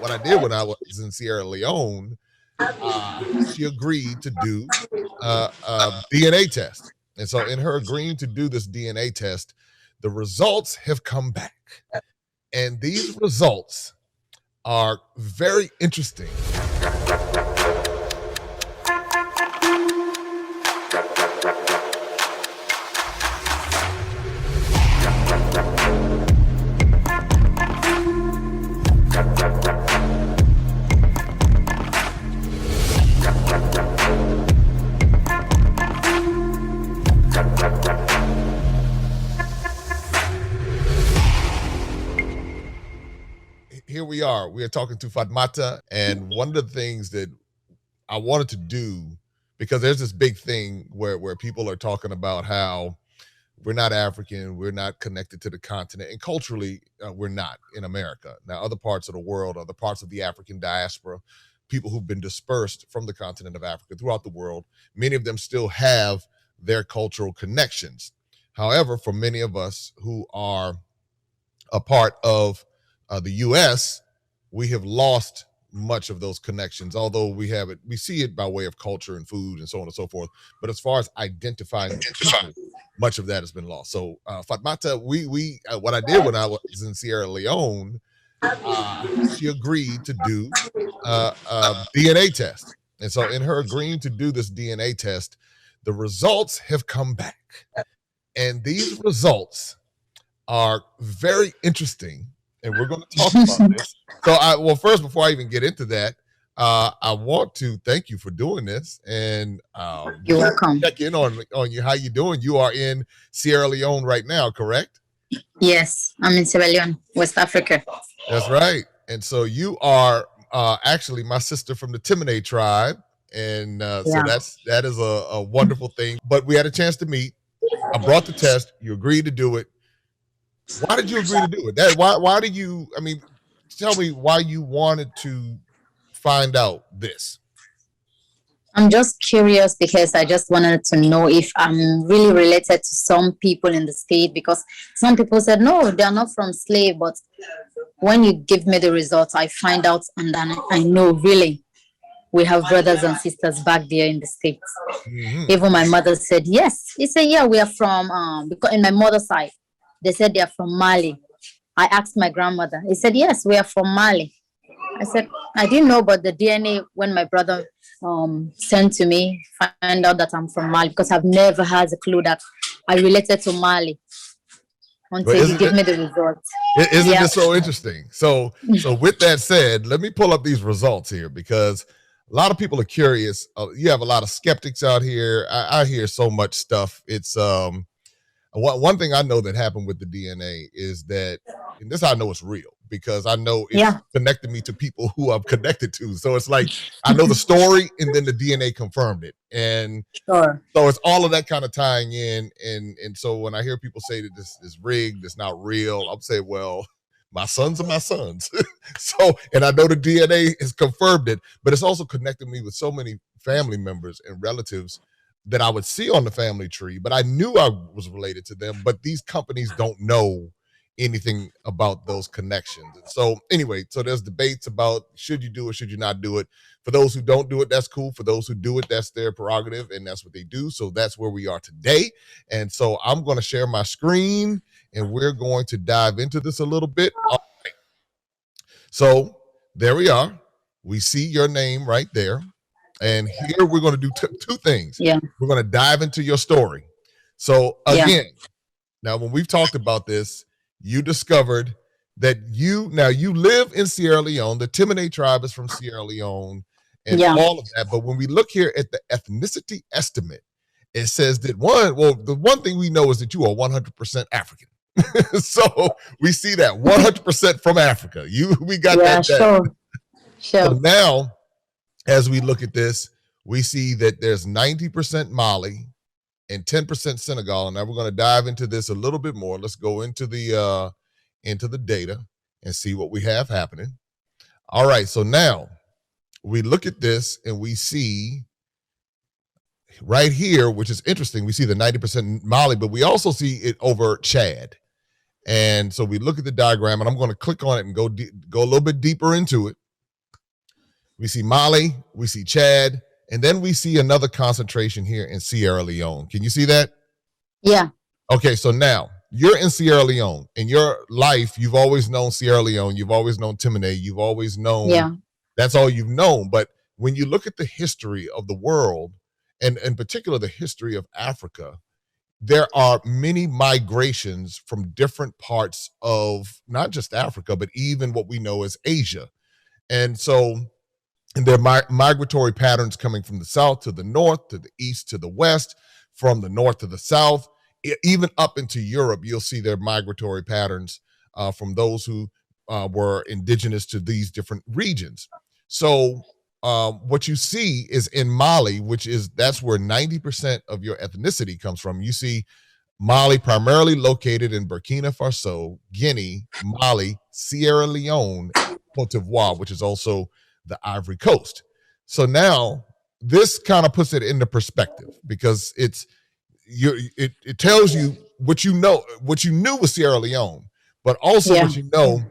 what I did when I was in Sierra Leone, she agreed to do a DNA test. And so in her agreeing to do this DNA test, the results have come back. And these results are very interesting. Here we are talking to Fatmata, and one of the things that I wanted to do, because there's this big thing where people are talking about how we're not African, we're not connected to the continent, and culturally we're not in America. Now, other parts of the world, other parts of the African diaspora, people who've been dispersed from the continent of Africa throughout the world, many of them still have their cultural connections. However, for many of us who are a part of the U.S., we have lost much of those connections, although we see it by way of culture and food and so on and so forth. But as far as identifying people, much of that has been lost. So Fatmata, what I did when I was in Sierra Leone, she agreed to do a DNA test. And so in her agreeing to do this DNA test, the results have come back. And these results are very interesting. And we're going to talk about this. So first, before I even get into that, I want to thank you for doing this. And you're welcome. Check in on you. How you doing? You are in Sierra Leone right now, correct? Yes, I'm in Sierra Leone, West Africa. That's right. And so you are actually my sister from the Timine tribe. And so that is a wonderful thing. But we had a chance to meet. I brought the test. You agreed to do it. Why did you agree to do it? Why did you, tell me why you wanted to find out this. I'm just curious because I just wanted to know if I'm really related to some people in the state, because some people said, no, they're not from slave. But when you give me the results, I find out and then I know really we have brothers and sisters back there in the States. Mm-hmm. Even my mother said, yes. He said, yeah, we are from, because in my mother's side, they said they are from Mali. I asked my grandmother. He said, yes, we are from Mali. I said, I didn't know about the DNA when my brother sent to me, find out that I'm from Mali, because I've never had a clue that I related to Mali until he gave me the results. Isn't this so interesting? So with that said, let me pull up these results here, because a lot of people are curious. You have a lot of skeptics out here. I hear so much stuff. It's one thing I know that happened with the DNA is that, and this I know it's real, because I know it's connected me to people who I'm connected to. So it's like, I know the story and then the DNA confirmed it. And so it's all of that kind of tying in. And so when I hear people say that this is rigged, it's not real, I'm saying, well, my sons are my sons. So, and I know the DNA has confirmed it, but it's also connected me with so many family members and relatives that I would see on the family tree, but I knew I was related to them, but these companies don't know anything about those connections. And so anyway, so there's debates about should you do it, should you not do it. For those who don't do it, that's cool. For those who do it, that's their prerogative, and that's what they do. So that's where we are today. And so I'm going to share my screen, and we're going to dive into this a little bit. All right. So there we are. We see your name right there. And here we're going to do two things. Yeah. We're going to dive into your story. So again, now when we've talked about this, you discovered that you live in Sierra Leone. The Timine tribe is from Sierra Leone and all of that. But when we look here at the ethnicity estimate, it says that the one thing we know is that you are 100% African. So we see that 100% from Africa. We got that. Sure. So now, as we look at this, we see that there's 90% Mali and 10% Senegal. And now we're going to dive into this a little bit more. Let's go into the data and see what we have happening. All right, so now we look at this and we see right here, which is interesting, we see the 90% Mali, but we also see it over Chad. And so we look at the diagram, and I'm going to click on it and go a little bit deeper into it. we see Mali, we see Chad, and then we see another concentration here in Sierra Leone. Can you see that? Yeah. Okay, so now you're in Sierra Leone. In your life, you've always known Sierra Leone, you've always known Timone, you've always known, that's all you've known. But when you look at the history of the world, and in particular the history of Africa, there are many migrations from different parts of not just Africa, but even what we know as Asia. And so, and there are migratory patterns coming from the south to the north, to the east to the west, from the north to the south, even up into Europe. You'll see their migratory patterns from those who were indigenous to these different regions. So what you see is in Mali, that's where 90% of your ethnicity comes from. You see Mali primarily located in Burkina Faso, Guinea, Mali, Sierra Leone, Cote d'Ivoire, which is also the Ivory Coast. So now this kind of puts it into perspective, because it tells you what you know, what you knew was Sierra Leone, but also what you know.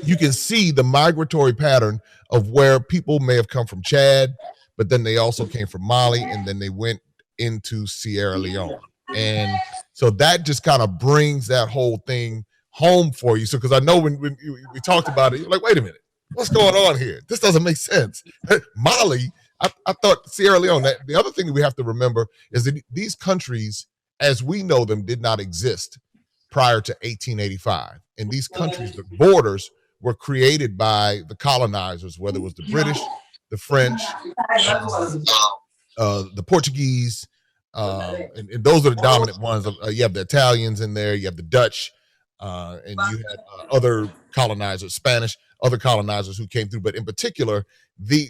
You can see the migratory pattern of where people may have come from Chad, but then they also came from Mali, and then they went into Sierra Leone. And so that just kind of brings that whole thing home for you. So, because I know when we talked about it, you're like, wait a minute, what's going on here? This doesn't make sense. Mali, I thought Sierra Leone. The other thing that we have to remember is that these countries, as we know them, did not exist prior to 1885. And these countries, the borders, were created by the colonizers, whether it was the British, the French, the Portuguese, and those are the dominant ones. You have the Italians in there, you have the Dutch, and you had other colonizers, Spanish, other colonizers who came through. But in particular,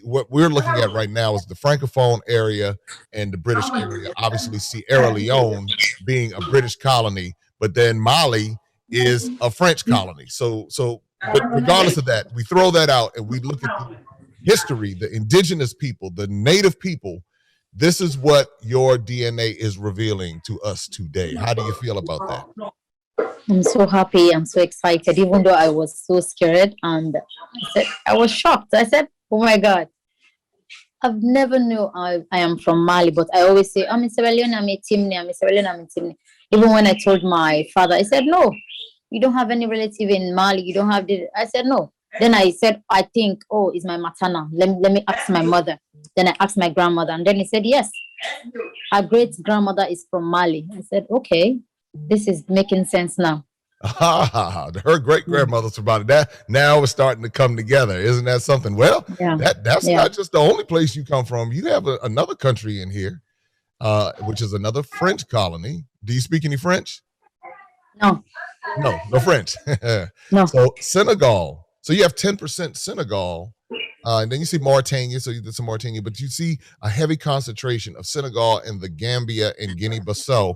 what we're looking at right now is the Francophone area and the British area. Obviously, Sierra Leone being a British colony, but then Mali is a French colony. But regardless of that, we throw that out and we look at the history, the indigenous people, the native people. This is what your DNA is revealing to us today. How do you feel about that? I'm so happy. I'm so excited, even though I was so scared. And I was shocked. I said, oh my God, I've never knew I am from Mali, but I always say, I'm in Sierra Leone, I'm in Timni, I'm in Sierra Leone, I'm in Timni. Even when I told my father, I said, no, you don't have any relative in Mali. You don't have this. I said, no. Then I said, I think, oh, it's my matana. Let me ask my mother. Then I asked my grandmother. And then he said, yes, her great grandmother is from Mali. I said, okay, this is making sense now. Her great grandmother's from Mali. That now it's starting to come together. Isn't that something? Well, that's not just the only place you come from. You have another country in here, which is another French colony. Do you speak any French? No French. No. So Senegal. So you have 10% Senegal, and then you see Mauritania. So you did some Mauritania, but you see a heavy concentration of Senegal and the Gambia and Guinea-Bissau.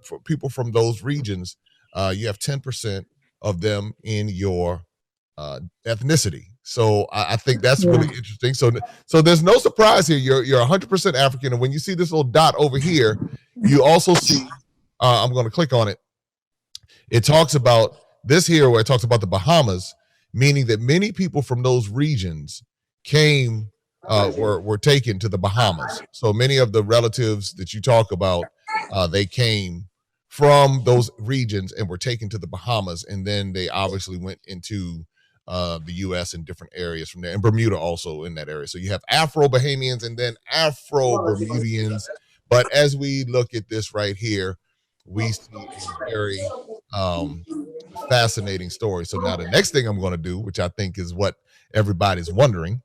For people from those regions, you have 10% of them in your ethnicity. So I think that's really interesting. So there's no surprise here. You're 100% African, and when you see this little dot over here, you also see. I'm going to click on it. It talks about this here, where it talks about the Bahamas, meaning that many people from those regions came, were taken to the Bahamas. So many of the relatives that you talk about, they came from those regions and were taken to the Bahamas, and then they obviously went into the U.S. in different areas from there, and Bermuda also in that area. So you have Afro-Bahamians and then Afro-Bermudians. But as we look at this right here, we see a very fascinating story. So now the next thing I'm going to do, which I think is what everybody's wondering,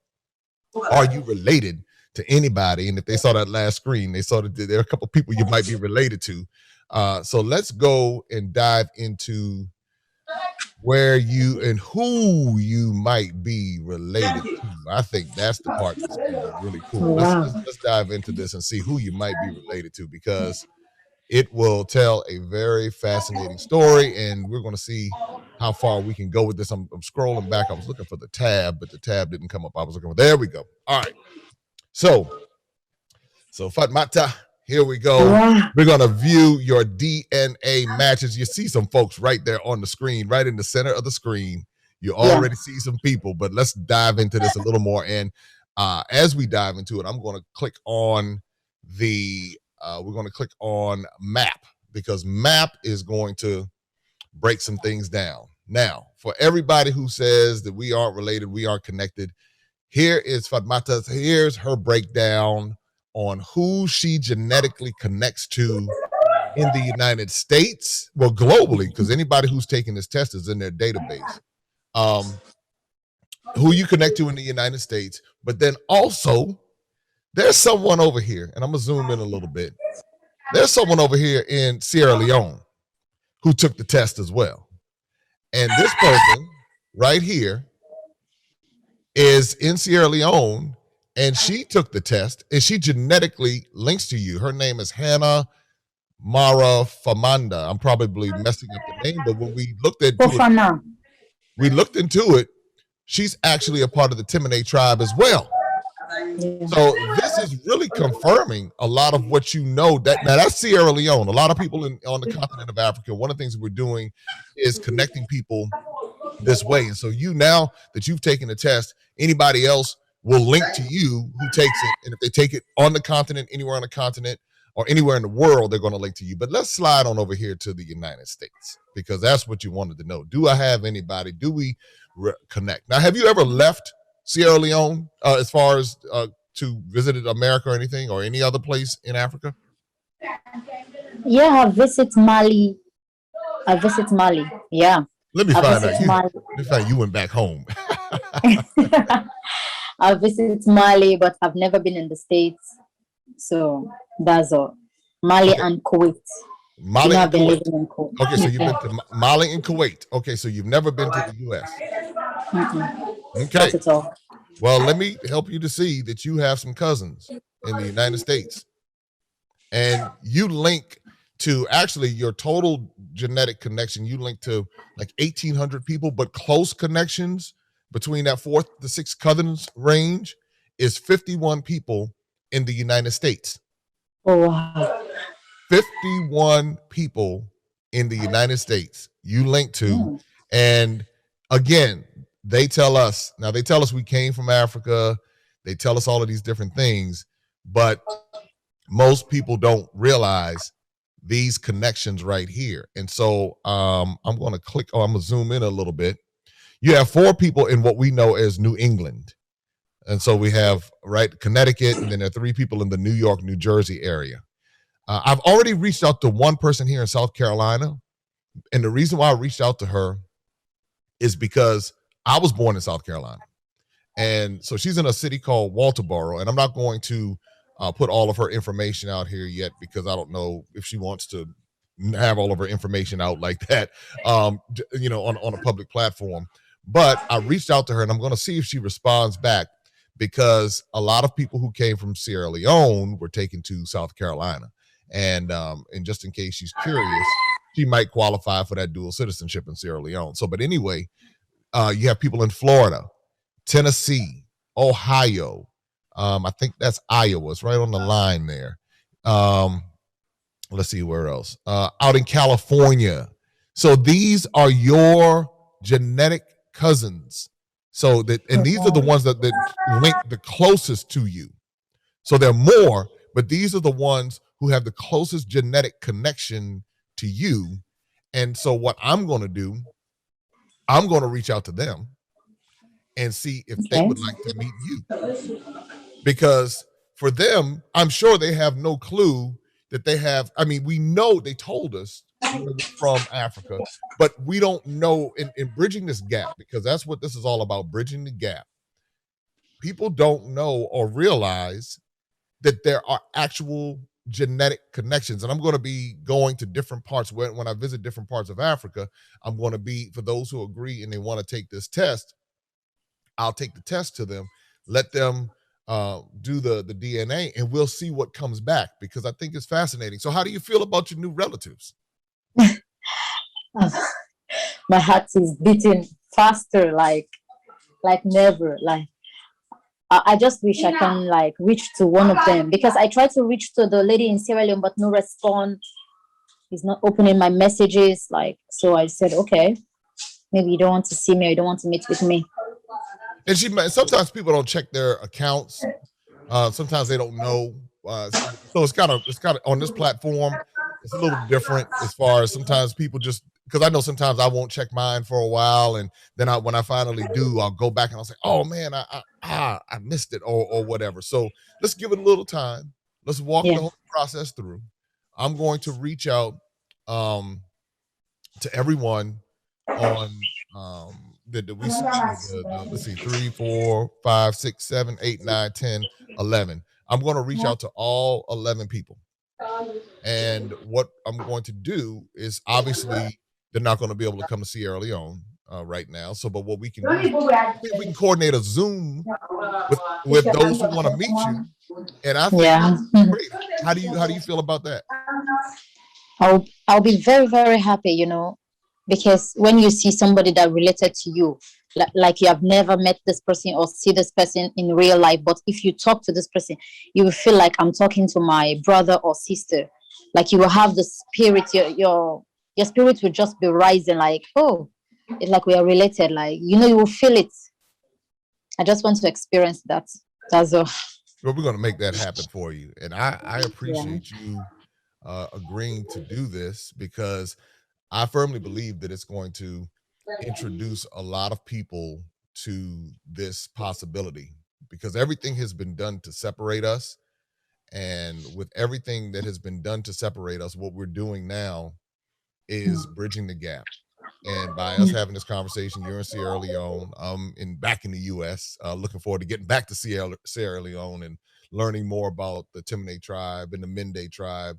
are you related to anybody? And if they saw that last screen, they saw that there are a couple of people you might be related to. So let's go and dive into where you and who you might be related to. I think that's the part that's going to be really cool. Let's dive into this and see who you might be related to, because it will tell a very fascinating story, and we're going to see how far we can go with this. I'm scrolling back. I was looking for the tab, but the tab didn't come up. I was looking for, there we go. All right. So Fatmata, here we go. We're going to view your DNA matches. You see some folks right there on the screen, right in the center of the screen. You already see some people, but let's dive into this a little more. And as we dive into it, I'm going to click on we're going to click on map, because map is going to break some things down. Now, for everybody who says that we aren't related, we aren't connected, here is Fatmata's, here's her breakdown on who she genetically connects to in the United States, well, globally, because anybody who's taking this test is in their database. Who you connect to in the United States, but then also there's someone over here, and I'm gonna zoom in a little bit. There's someone over here in Sierra Leone who took the test as well. And this person right here is in Sierra Leone, and she took the test, and she genetically links to you. Her name is Hannah Mara Famanda. I'm probably messing up the name, but when we looked into it, she's actually a part of the Timine tribe as well. Yeah. So this is really confirming a lot of what you know. That's Sierra Leone. A lot of people on the continent of Africa, one of the things we're doing is connecting people this way. And so now that you've taken the test, anybody else will link to you who takes it. And if they take it on the continent, anywhere on the continent, or anywhere in the world, they're going to link to you. But let's slide on over here to the United States, because that's what you wanted to know. Do I have anybody? Do we connect? Now, have you ever left Sierra Leone as far as to visited America or anything, or any other place in Africa? Yeah, I visit Mali. Yeah. Let me find out. You went back home. I visit Mali, but I've never been in the States. So that's all. Mali and Kuwait. Mali and Kuwait. Okay, so you've been to Mali and Kuwait. Okay, so you've never been to the U.S. Okay. Not at all. Well, let me help you to see that you have some cousins in the United States. And you link to actually your total genetic connection. You link to like 1,800 people, but close connections between that 4th to 6th cousins range is 51 people in the United States. Oh, wow. 51 people in the United States you link to. And again, they tell us we came from Africa. They tell us all of these different things, but most people don't realize these connections right here. And so I'm going to zoom in a little bit. You have 4 people in what we know as New England. And so we have, Connecticut, and then there are 3 people in the New York, New Jersey area. I've already reached out to one person here in South Carolina. And the reason why I reached out to her is because I was born in South Carolina. And so she's in a city called Walterboro. And I'm not going to put all of her information out here yet, because I don't know if she wants to have all of her information out like that, on a public platform. But I reached out to her, and I'm going to see if she responds back, because a lot of people who came from Sierra Leone were taken to South Carolina. And just in case she's curious, she might qualify for that dual citizenship in Sierra Leone. So, but anyway, you have people in Florida, Tennessee, Ohio. I think that's Iowa. It's right on the line there. Let's see where else. Out in California. So these are your genetic cousins. So that, and these are the ones that link the closest to you. So there are more, but these are the ones who have the closest genetic connection to you. And so what I'm going to do, I'm going to reach out to them and see if they would like to meet you. Because for them, I'm sure they have no clue that they have. I mean, we know they told us from Africa, but we don't know in bridging this gap, because that's what this is all about, bridging the gap. People don't know or realize that there are actual genetic connections. And I'm going to be going to different parts when I visit different parts of Africa. I'm going to be, for those who agree and they want to take this test, I'll take the test to them, let them do the DNA, and we'll see what comes back, because I think it's fascinating. So how do you feel about your new relatives? My heart is beating faster, like never. Like I just wish I can reach to one of them, because I tried to reach to the lady in Sierra Leone, but no response. He's not opening my messages. So I said, okay, maybe you don't want to see me, or you don't want to meet with me. And sometimes people don't check their accounts. Sometimes they don't know. So it's kind of on this platform. It's a little different as far as sometimes people just, because I know sometimes I won't check mine for a while, and then when I finally do, I'll go back and I'll say, "Oh man, I missed it," or whatever. So let's give it a little time. Let's walk the whole process through. I'm going to reach out to everyone on that we see. Let's see, 3, 4, 5, 6, 7, 8, 9, 10, 11. I'm going to reach out to all 11 people. And what I'm going to do is, obviously, they're not going to be able to come to Sierra Leone right now. So, but what we can do is we can coordinate a Zoom with those who want to meet you. And I think great. How do you feel about that? I'll be very, very happy, you know, because when you see somebody that related to you, like you have never met this person or see this person in real life, but if you talk to this person, you will feel like I'm talking to my brother or sister. Like you will have the spirit, your spirit will just be rising, like, oh, it's like we are related, like, you know, you will feel it. I just want to experience that. That's all. Well, we're going to make that happen for you. And I appreciate you agreeing to do this, because I firmly believe that it's going to introduce a lot of people to this possibility, because everything has been done to separate us. And with everything that has been done to separate us, what we're doing now is bridging the gap. And by us having this conversation, you're in Sierra Leone, back in the U.S. Looking forward to getting back to Sierra Leone and learning more about the Timine tribe and the Mende tribe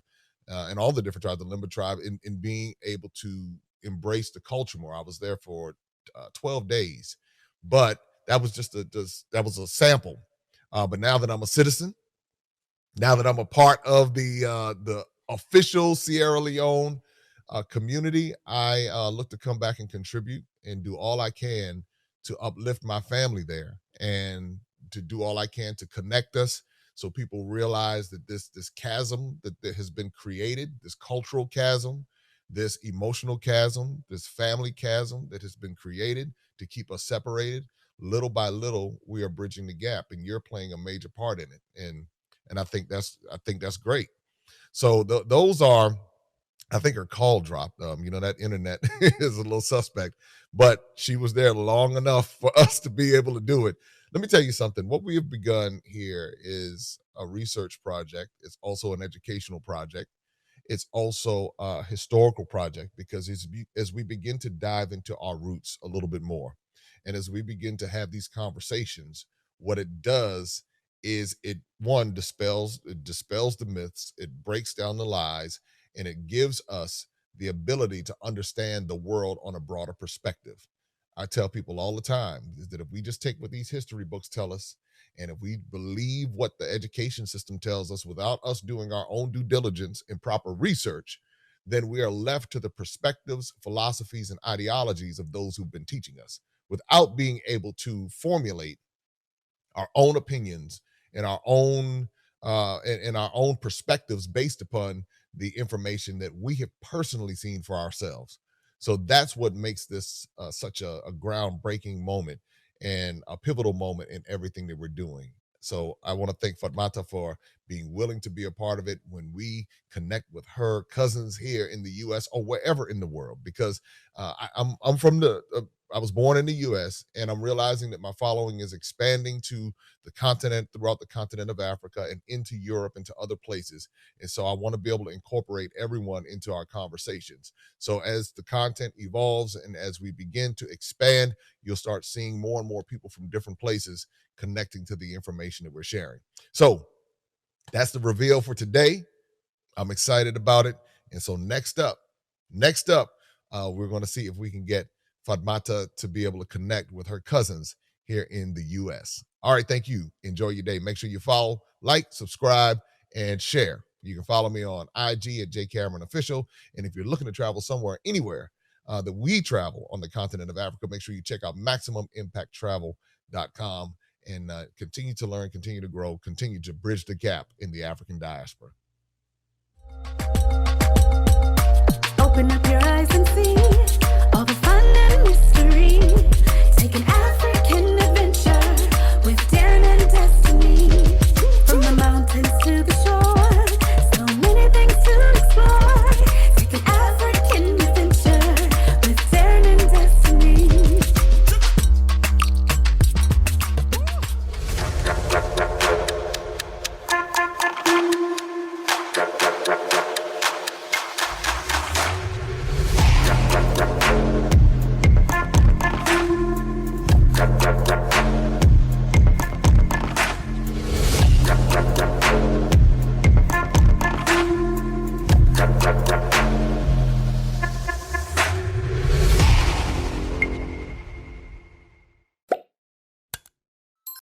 and all the different tribes, the Limba tribe, and being able to embrace the culture more. I was there for 12 days, but that was just that was a sample. But now that I'm a citizen, now that I'm a part of the official Sierra Leone community, I look to come back and contribute and do all I can to uplift my family there, and to do all I can to connect us, so people realize that this chasm that has been created, this cultural chasm, this emotional chasm, this family chasm that has been created to keep us separated, little by little, we are bridging the gap, and you're playing a major part in it. And I think that's great. So those are, I think her call dropped. You know, that internet is a little suspect, but she was there long enough for us to be able to do it. Let me tell you something. What we have begun here is a research project. It's also an educational project. It's also a historical project, because as we begin to dive into our roots a little bit more, and as we begin to have these conversations, what it does is it dispels the myths, it breaks down the lies, and it gives us the ability to understand the world on a broader perspective. I tell people all the time is that if we just take what these history books tell us, and if we believe what the education system tells us without us doing our own due diligence and proper research, then we are left to the perspectives, philosophies, and ideologies of those who've been teaching us, without being able to formulate our own opinions and our own perspectives based upon the information that we have personally seen for ourselves. So that's what makes this such a groundbreaking moment and a pivotal moment in everything that we're doing. So I want to thank Fatmata for being willing to be a part of it when we connect with her cousins here in the U.S. or wherever in the world, because I'm from I was born in the U.S. and I'm realizing that my following is expanding to the continent, throughout the continent of Africa, and into Europe and to other places. And so I want to be able to incorporate everyone into our conversations. So as the content evolves and as we begin to expand, you'll start seeing more and more people from different places connecting to the information that we're sharing. So that's the reveal for today. I'm excited about it. And so next up, we're going to see if we can get Fatmata to be able to connect with her cousins here in the U.S. All right, thank you. Enjoy your day. Make sure you follow, like, subscribe, and share. You can follow me on IG at JCameronOfficial. And if you're looking to travel somewhere, anywhere that we travel on the continent of Africa, make sure you check out MaximumImpactTravel.com and continue to learn, continue to grow, continue to bridge the gap in the African diaspora. Open up your eyes and see all the fun and mystery. Take an African adventure.